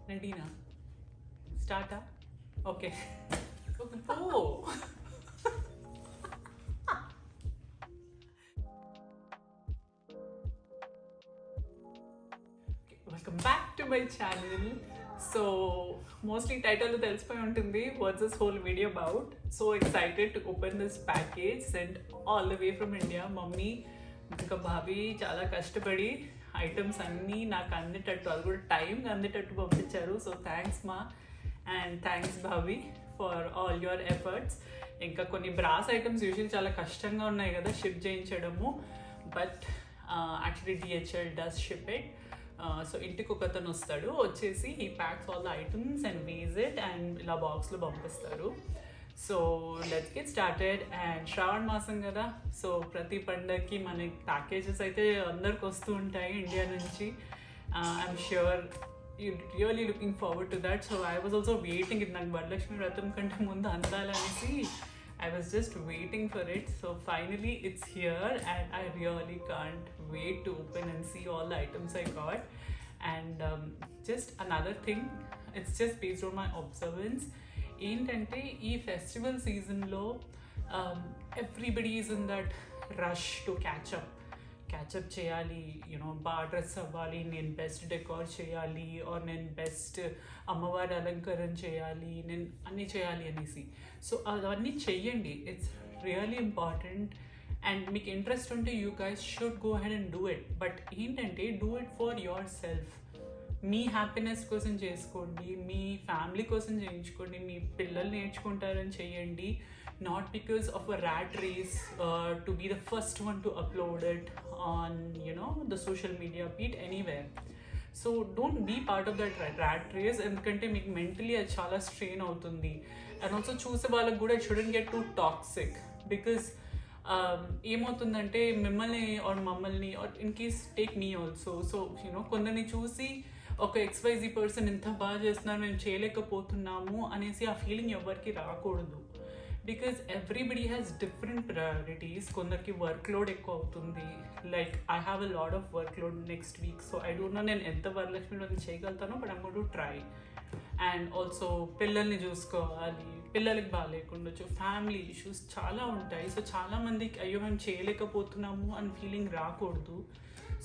రెడీనా? స్టార్టా? Okay. Oh welcome back to my channel. So mostly title తెలిసిపోయి ఉంటుంది what's this whole video about. So excited to open this package sent all the way from India. Mummy ఇంకా భావి చాలా కష్టపడి items అన్నీ నాకు అందేటట్టు, అది కూడా టైంకి అందేటట్టు పంపించారు. సో థ్యాంక్స్ మా, and thanks Bhavi for all your efforts. ఇంకా కొన్ని బ్రాస్ ఐటమ్స్ యూజువల్లీ చాలా కష్టంగా ఉన్నాయి కదా షిప్ చేయించడము, but actually DHL does ship it. So ఇంటికి ఒకతను వస్తాడు, వచ్చేసి ఈ packs all the items and weighs it and ఇలా బాక్స్లో పంపిస్తారు. So let's get started. And శ్రావణ మాసం కదా, సో ప్రతి పండగకి మనకి ప్యాకేజెస్ అయితే అందరికి వస్తూ ఉంటాయి ఇండియా నుంచి. I'm sure you really looking forward to that. So I was also waiting. ఇది నాకు వరలక్ష్మి వ్రతం కంటే ముందు అందాలనేసి I was just waiting for it. So finally it's here and I really can't wait to open and see all the items I got. And just another thing, it's just based on my observance. ఏంటంటే ఈ festival సీజన్లో everybody is in that rush to catch up చేయాలి, you know బాగా dress అవ్వాలి, నేను best decor చేయాలి, are నేను best అమ్మవారి అలంకరణ చేయాలి, నేను అన్నీ చేయాలి అనేసి. సో అవన్నీ చెయ్యండి, ఇట్స్ రియలీ ఇంపార్టెంట్. అండ్ మీకు ఇంట్రెస్ట్ ఉంటే you guys should go ahead and do it. But ఏంటంటే do it for yourself. మీ హ్యాపీనెస్ కోసం చేసుకోండి, మీ ఫ్యామిలీ కోసం చేయించుకోండి, మీ పిల్లలు నేర్చుకుంటారని చేయండి. Not because of a rat race to be the first one to upload it on, the social media, be it anywhere. So don't be part of that rat race, ఎందుకంటే మీకు mentally అది చాలా strain అవుతుంది. And also చూసే వాళ్ళకి కూడా student get to toxic, because ఏమవుతుందంటే మిమ్మల్ని ఆర్ మమ్మల్ని or in case take me also. So కొందరిని చూసి ఒక XYZ పర్సన్ ఎంత బాగా చేస్తున్నారు, మేము చేయలేకపోతున్నాము అనేసి ఆ ఫీలింగ్ ఎవరికి రాకూడదు. Because everybody has different priorities. కొందరికి వర్క్ లోడ్ ఎక్కువ అవుతుంది. Like I have a lot of work load next week. So I don't know నేను ఎంత వరలక్ష్మి వ్రతం చేయగలుగుతానో, but I'm going to try. And also పిల్లల్ని చూసుకోవాలి, పిల్లలకి బాగాలేకుండొచ్చు, ఫ్యామిలీ ఇష్యూస్ చాలా ఉంటాయి. సో చాలామందికి అయ్యో మేము చేయలేకపోతున్నాము అని ఫీలింగ్ రాకూడదు.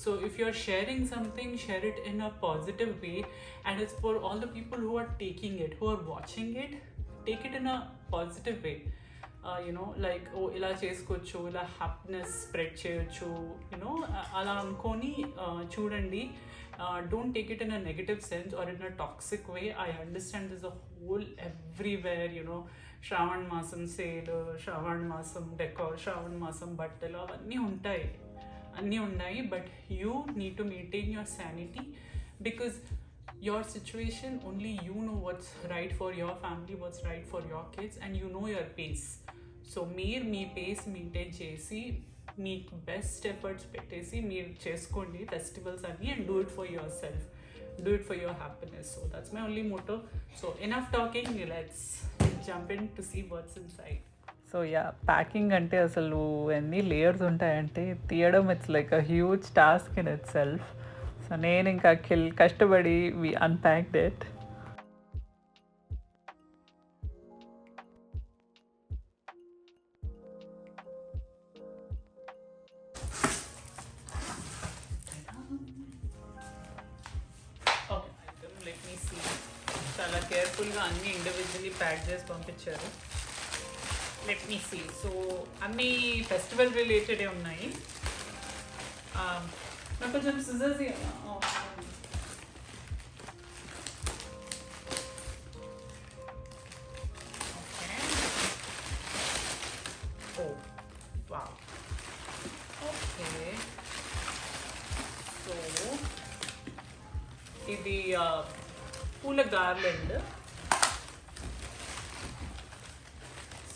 So if you're sharing something, share it in a positive way, and it's for all the people who are taking it, who are watching it. Take it in a positive way. Like ఇలా చేసుకోవచ్చు, ఇలా happiness spread చేయొచ్చు, అలా అనుకొని చూడండి. Don't take it in a negative sense or in a toxic way. I understand this a whole everywhere, Shravana masam sale, శ్రావణ మాసం decor, శ్రావణ మాసం బట్టలు అవన్నీ ఉన్నాయి. But you need to maintain your sanity, because your situation, only you know what's right for your family, what's right for your kids, and you know your pace. So మీరు మీ face maintain చేసి మీకు best efforts పెట్టేసి మీరు చేసుకోండి festivals అన్నీ, and do it for yourself, do it for your happiness. So that's my only motto. So enough talking, let's jump into see what's inside. So packing అంటే అసలు ఎన్ని layers ఉంటాయంటే తీయడం it's like a huge task in itself. So నేను ఇంకా కష్టపడి we unpacked it. Let me see. చాలా కేర్ఫుల్గా అన్ని ఇండివిజువల్లీ ప్యాక్ చేసి పంపించారు. Let me see. సో అన్నీ ఫెస్టివల్ రిలేటెడే ఉన్నాయి. నాకు కొంచెం సిజర్స్ సో ఇది పూల garland.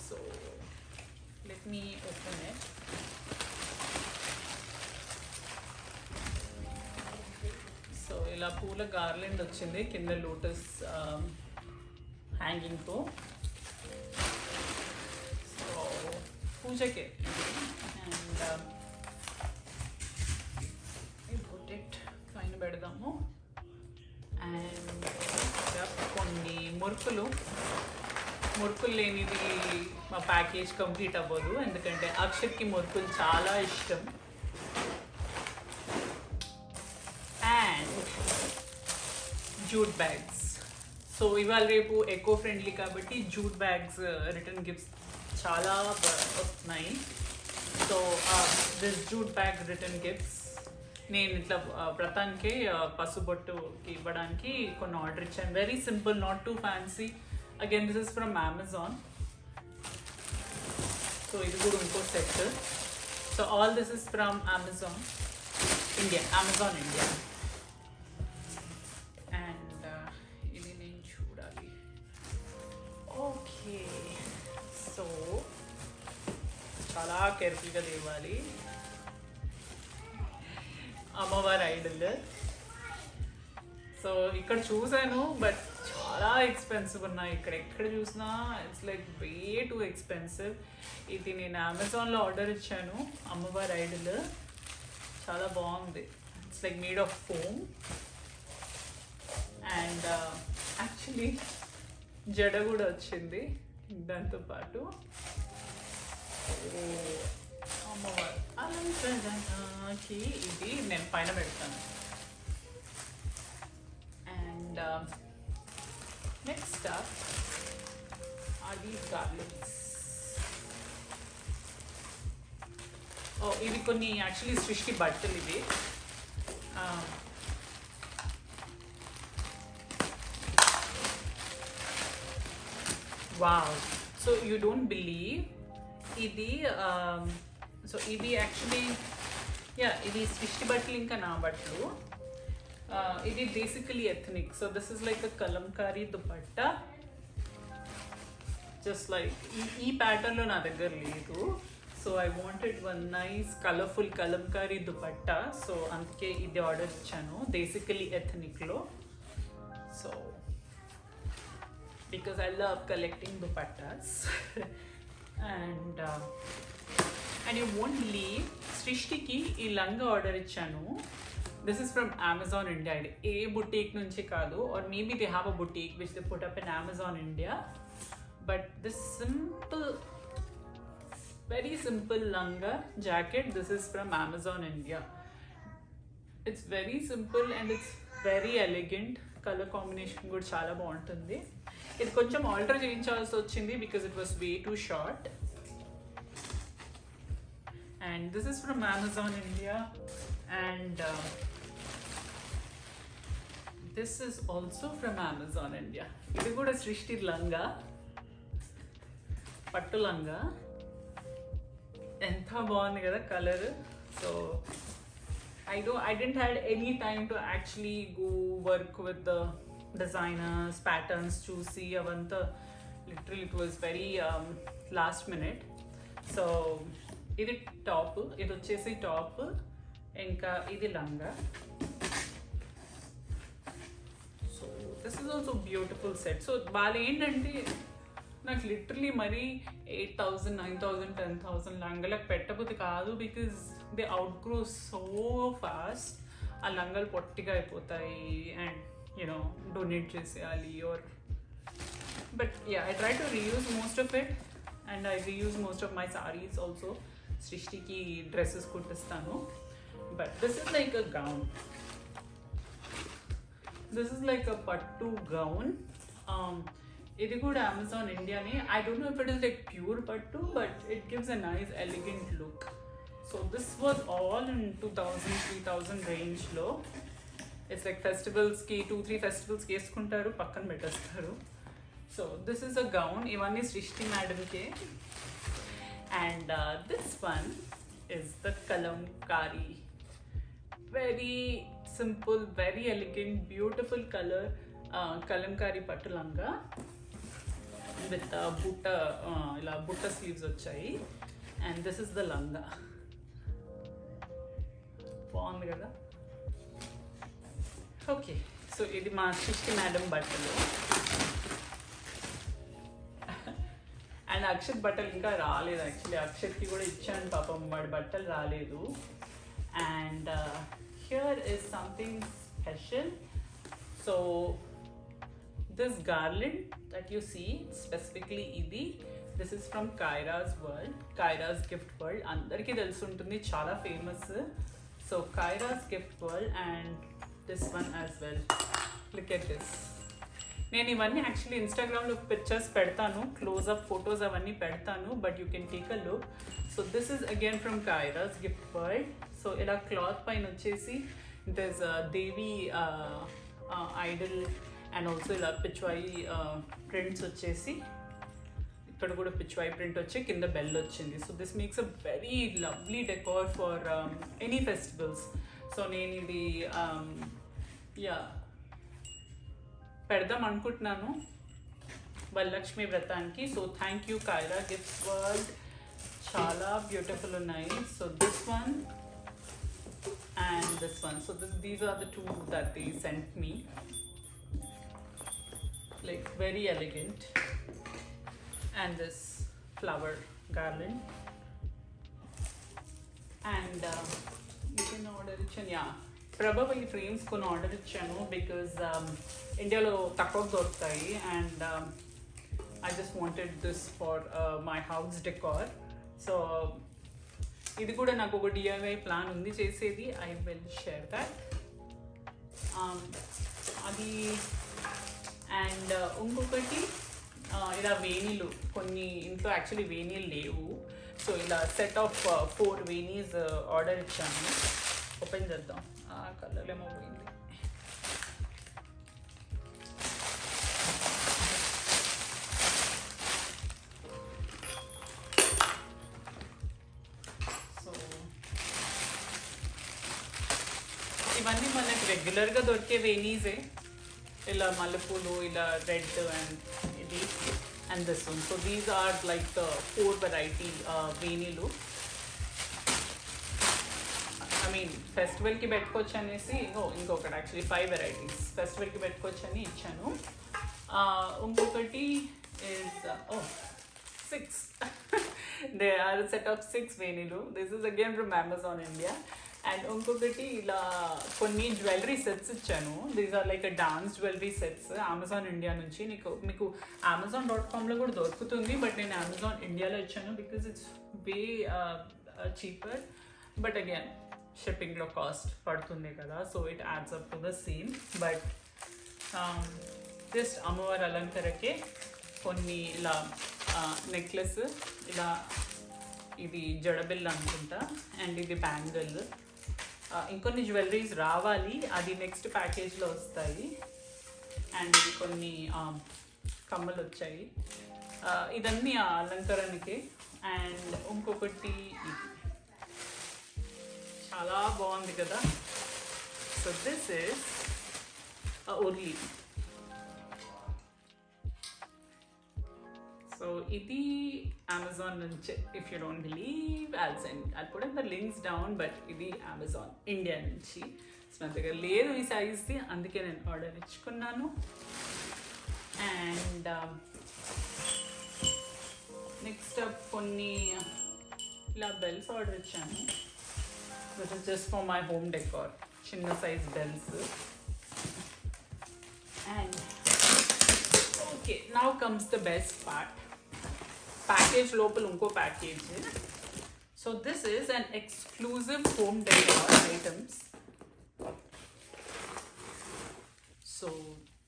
So let me open it. So ఇలా పూల గార్లెండ్ వచ్చింది, కింద లోటస్ హ్యాంగింగ్తో. సో పూజకే. అండ్ put it పైన పెడదాము. అండ్ మురుకులు లేనిది మా ప్యాకేజ్ కంప్లీట్ అవ్వదు, ఎందుకంటే అక్షర్కి మురుకులు చాలా ఇష్టం. And jute bags. సో ఇవాళ రేపు ఎకో ఫ్రెండ్లీ కాబట్టి జూట్ బ్యాగ్స్ రిటర్న్ గిఫ్ట్స్ చాలా వస్తున్నాయి. So this jute bag return gifts నేను ఇట్లా ప్రతానికి పసుబొట్టుకి ఇవ్వడానికి కొన్ని ఆర్డర్ ఇచ్చాను. Very simple, not two fancy. Again this is from Amazon. So ఇది కూడా ఇంకో set. So all this is from Amazon India. And ఇది నేను చూడాలి. ఓకే, సో చాలా కేర్ఫుల్గా తేవాలి. అమ్మవారి ఐడల్. సో ఇక్కడ చూసాను, బట్ చాలా ఎక్స్పెన్సివ్ ఉన్నాయి. ఇక్కడ ఎక్కడ చూసినా it's like way too expensive. ఇది నేను అమెజాన్లో ఆర్డర్ ఇచ్చాను. అమ్మవారి ఐడల్ చాలా బాగుంది. It's like made of foam. And actually జడ కూడా వచ్చింది దాంతోపాటు. అమ్మవారు అలంకరణకి ఇది నేను పైన పెడతాను. అండ్ నెక్స్ట్ అది గార్లెన్స్. ఇవి కొన్ని యాక్చువల్లీ సృష్టి బట్టలు ఇవి. Wow. So you don't believe ఇది. సో ఇది యాక్చువల్లీ ఇది సృష్టి బట్టలు ఇంకా నా బట్టలు. ఇది basically Ethnic. So this is like a Kalamkari dupatta. Just like ఈ ప్యాటర్న్లో నా దగ్గర లేదు. So I wanted one nice colourful Kalamkari dupatta. So అందుకే ఇది ఆర్డర్ ఇచ్చాను, బేసికలీ ఎథనిక్లో. So because I love collecting dupattas. And you won't believe, సృష్టికి ఈ లంగా ఆర్డర్ ఇచ్చాను. This is from Amazon India. ఇది ఏ బుటీక్ నుంచి కాదు, or maybe they have a boutique which they put up in Amazon India. But this simple, very simple langa jacket, this is from Amazon India. It's very simple and it's very elegant. Color combination కూడా చాలా బాగుంటుంది. ఇది కొంచెం alter చేయించాల్సి వచ్చింది because it was way too short. And this is from Amazon India. And this is also from Amazon India. ఇది కూడా సృష్టి లంగా, పట్టు లంగా. ఎంత బాగుంది కదా colour. So I didn't had any time to actually go work with the designers, patterns, చూసి అవంతా. Literally it was very last minute. So ఇది టాప్, ఇది వచ్చేసి టాప్, ఇంకా ఇది లంగా. So this is also beautiful set. So వాళ్ళు ఏంటంటే నాకు లిటరలీ మరీ 8,000, 9,000, 10,000 లంగలకు పెట్టబోతే కాదు, because they outgrow so fast. ఆ లంగలు పొట్టిగా అయిపోతాయి అండ్ యూనో డొనేట్ చేసేయాలి. Or but I try to reuse most of it and I reuse most of my saris also. సృష్టికి డ్రెస్సెస్ కుట్టిస్తాను. But this is like a gown. This is like a pattu gown. ఇది కూడా Amazon ఇండియాని. I don't know if it is like pure pattu, but it gives a nice elegant look. So this was all in 2,000, 3,000 రేంజ్లో. It's like ఫెస్టివల్స్కి 2-3 ఫెస్టివల్స్కి వేసుకుంటారు, పక్కన పెట్టేస్తారు. So this is a gown. ఇవన్నీ సృష్టి మేడంకే. And this one is the Kalamkari. Very simple, very elegant, beautiful colour Kalamkari pattu langa with బుట్ట, ఇలా బుట్ట sleeves వచ్చాయి. అండ్ దిస్ ఇస్ ద లంగా. బాగుంది కదా. ఓకే, సో ఇది మా సృష్టి మేడం బట్టలు. అండ్ అక్షత్ బట్టలు ఇంకా రాలేదు. యాక్చువల్లీ అక్షత్కి కూడా ఇచ్చాను పాపం, వాడి బట్టలు రాలేదు. And here is something special. So this garland that you see, specifically idi, this is from Kyra's World, Kyra's Gift World. Andarki telusuntundi, chala famous. So Kyra's Gift World, and this one as well. Look at this. నేను ఇవన్నీ actually ఇన్స్టాగ్రామ్లో pictures పెడతాను, close up photos అవన్నీ పెడతాను, but you can take a look. So this is again from Kyra's Gift World. So ఇలా cloth పైన వచ్చేసి this Devi Idol and also ఇలా పిచ్వాయి ప్రింట్స్ వచ్చేసి, ఇక్కడ కూడా పిచ్వాయి ప్రింట్ వచ్చి కింద బెల్ వచ్చింది. So this makes a very lovely decor for any festivals. So నేను ఇది యా పెడదాం అనుకుంటున్నాను వరలక్ష్మి వ్రతానికి. So thank you Kyra Gift World, చాలా బ్యూటిఫుల్ ఉన్నాయి. So this one and this one. So these are the two that they sent me, like very elegant. And this flower garland, and you can order it. Yeah, probably frames kon order ichanu because India lo takko dortayi, and I just wanted this for my house decor. So ఇది కూడా నాకు ఒక DIY plan ఉంది చేసేది. I will share that. అది and ఇంకొకటి ఇలా వేణీలు, కొన్ని ఇంట్లో యాక్చువల్లీ వేణీలు లేవు. సో ఇలా సెట్ ఆఫ్ 4 వేణీస్ ఆర్డర్ ఇచ్చాను. ఓపెన్ చేద్దాం. కలర్ ఏమో పోయింది. ఇవన్నీ మనకి రెగ్యులర్గా దొరికే వేణీసే, ఇలా మల్లెపూలు, ఇలా రెడ్ అండ్ ఇది and this one. So these are like the 4 variety వేణీలు. ఐ మీన్ ఫెస్టివల్కి పెట్టుకోవచ్చు అనేసి ఇంకొకటి యాక్చువల్లీ 5 వెరైటీస్ ఫెస్టివల్కి పెట్టుకోవచ్చు అని ఇచ్చాను. ఇంకొకటి is 6 they are set of 6 వేణీలు. This is again from Amazon India. And ఇంకొకటి ఇలా కొన్ని జ్యువెలరీ సెట్స్ ఇచ్చాను. These are like dance jewellery sets Amazon India నుంచి. మీకు Amazon.comలో కూడా దొరుకుతుంది, బట్ నేను Amazon ఇండియాలో ఇచ్చాను because it's way cheaper. But again షిప్పింగ్లో కాస్ట్ పడుతుంది కదా, so it adds up to the same. But just అమ్మవారి అలంకరకే కొన్ని ఇలా నెక్లెస్, ఇలా ఇది జడబిల్ అనుకుంటా, అండ్ ఇది బ్యాంగిల్. ఇంకొన్ని జ్యువెలరీస్ రావాలి, అది నెక్స్ట్ ప్యాకేజ్లో వస్తాయి. అండ్ ఇది కొన్ని కమ్మలు వచ్చాయి. ఇదన్నీ అలంకరణకి. అండ్ ఇంకొకటి చాలా బాగుంది కదా. So this is urli. So ఇది Amazon నుంచి. If you don't believe I'll put in the links down, but ఇది Amazon ఇండియా నుంచి. సో నా దగ్గర లేదు ఈ సైజ్ది, అందుకే నేను ఆర్డర్ ఇచ్చుకున్నాను. అండ్ నెక్స్ట్ కొన్ని ఇలా బెల్స్ ఆర్డర్ ఇచ్చాను, which is just for my home decor, చిన్న size bells. And okay, now comes the best part. Package లోపల ఇంకో package. So this is an exclusive home decor items. So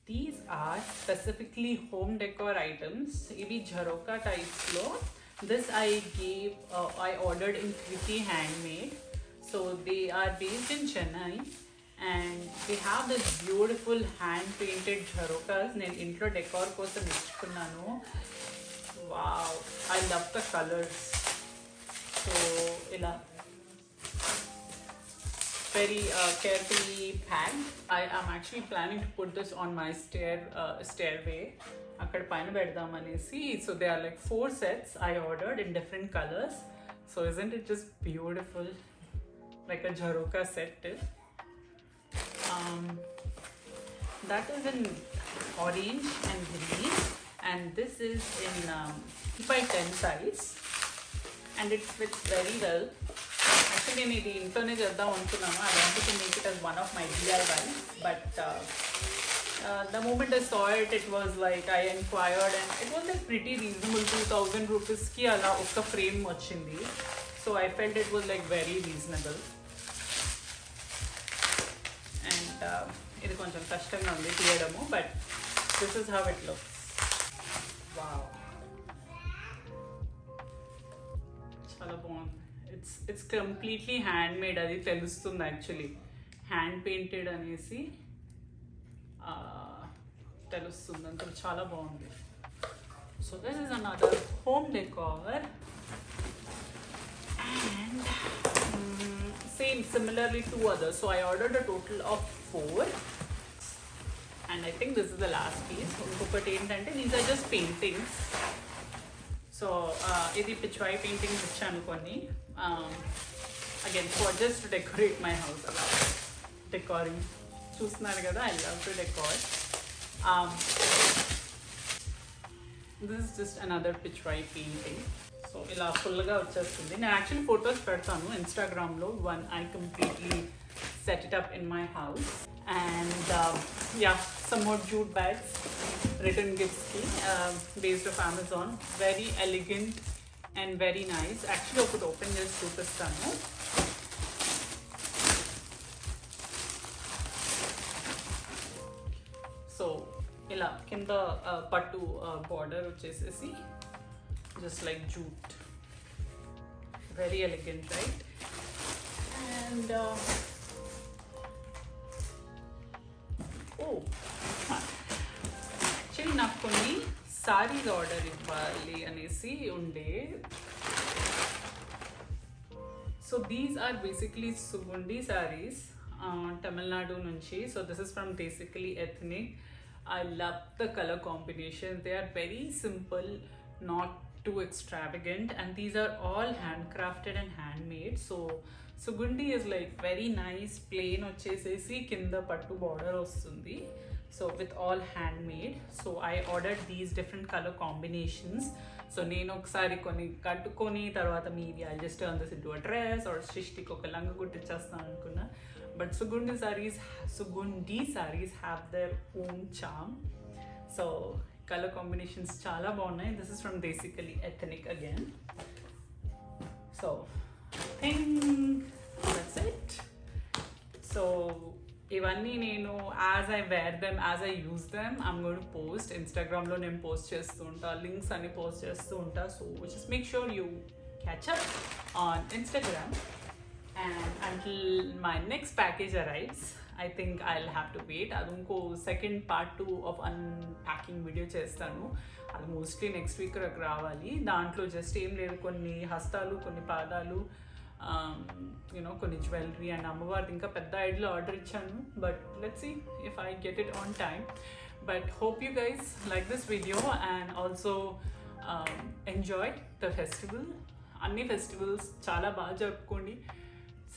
these are specifically home decor items. ఇవి జరోకా టైప్స్లో. This I ordered in Kriti Handmade. So they are based in Chennai, and they have this beautiful hand painted jharokas. నేను ఇంట్లో decor కోసం ఇచ్చుకున్నాను. Wow, I love the colors. So ఇలా very carefully packed. I am actually planning to put this on my stairway. అక్కడ పైన పెడదాం అనేసి. So they are like 4 sets I ordered in different colors. So isn't it just beautiful? Like a jharoka set. That is in orange and green, and this is in 8x10 size, and it fits very well. Actually నేను ఇది ఇంట్లోనే చేద్దాం అనుకున్నాను. I wanted to make it as one of my DIYs, but The moment I saw it, it was like I inquired and it was like pretty reasonable. 2000 rupees ki ala uska frame vachindi. So I felt it was like very reasonable. And ఇది కొంచెం కష్టంగా ఉంది తీయడము, but this is how it looks. Wow. చాలా బాగుంది. It's completely handmade. అది తెలుస్తుంది actually hand painted అనేసి తెలుస్తుంది అంత చాలా బాగుంది. So this is another home decor and same similarly two others. So I ordered a total of 4 and I think this is the last piece. Inkokati entante these are just paintings. So idi pichwai paintings ichanu konni again for just to decorate my house. Decoring చూస్తున్నారు కదా, I love to decor. This is just another Pichwai painting. So ఇలా ఫుల్గా వచ్చేస్తుంది. నేను actually photos పెడతాను ఇన్స్టాగ్రామ్లో. One I completely set it up in my house. And yeah, some more jute bags return గిఫ్ట్స్కి based of Amazon. Very elegant and very nice. Actually ఒకటి open చేసి చూపిస్తాను. సో ఇలా కింద పట్టు బార్డర్ వచ్చేసేసి just like jute. Very elegant, right? And oh, actually నాకు కొన్ని సారీస్ ఆర్డర్ ఇవ్వాలి అనేసి ఉండే. So these are basically Sungudi saris Tamil Nadu నుంచి. So this is from basically Ethnic. I love the color combination. They are very simple, not too extravagant, and these are all handcrafted and handmade. So sugundi is like very nice plain vachesesi kinda pattu border ostundi. So with all handmade. So I ordered these different color combinations. So nenu okkasari koni kattukoni tarvata maybe I'll just turn this into a dress or shrishtik oka langa kuttichestanu anukunna. But sugundi sarees have their own charm. So color combinations chala బాగున్నాయి. This is from basically ethnic again. So I think that's it. So ఇవన్నీ నేను as I wear them, as I use them, I'm going to post. ఇన్స్టాగ్రామ్లో నేను post చేస్తూ ఉంటా, links అన్ని post చేస్తూ ఉంటా. So just make sure you catch up on Instagram. And until my next package arrives, I think I'll have to wait. అది ఇంకో second part 2 of unpacking video చేస్తాను. అది మోస్ట్లీ నెక్స్ట్ వీక్ రావాలి. దాంట్లో just ఏం లేదు, కొన్ని హస్తాలు, కొన్ని పాదాలు, యూనో కొన్ని జ్యువెలరీ అండ్ అమ్మవారిది ఇంకా పెద్ద ఐడిలో ఆర్డర్ ఇచ్చాను. But let's see if I get it on time. But hope you guys like this video and also enjoy the festival. అన్ని ఫెస్టివల్స్ చాలా బాగా జరుపుకోండి.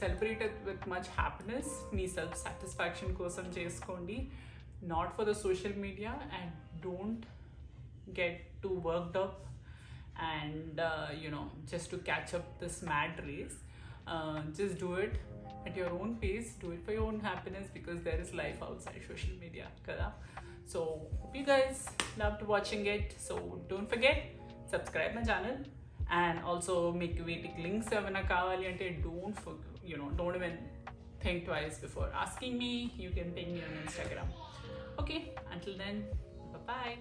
Celebrate it with much happiness. మీ సెల్ఫ్ సాటిస్ఫాక్షన్ కోసం చేసుకోండి, not for the social media, and don't get too worked up and just to catch up this mad race. Just do it at your own pace, do it for your own happiness, because there is life outside social media kada. So hope you guys loved watching it. So don't forget, subscribe my channel, and also make వీటికి links ఏమైనా కావాలి అంటే don't even think twice before asking me. You can ping me on Instagram. Okay, until then, bye bye.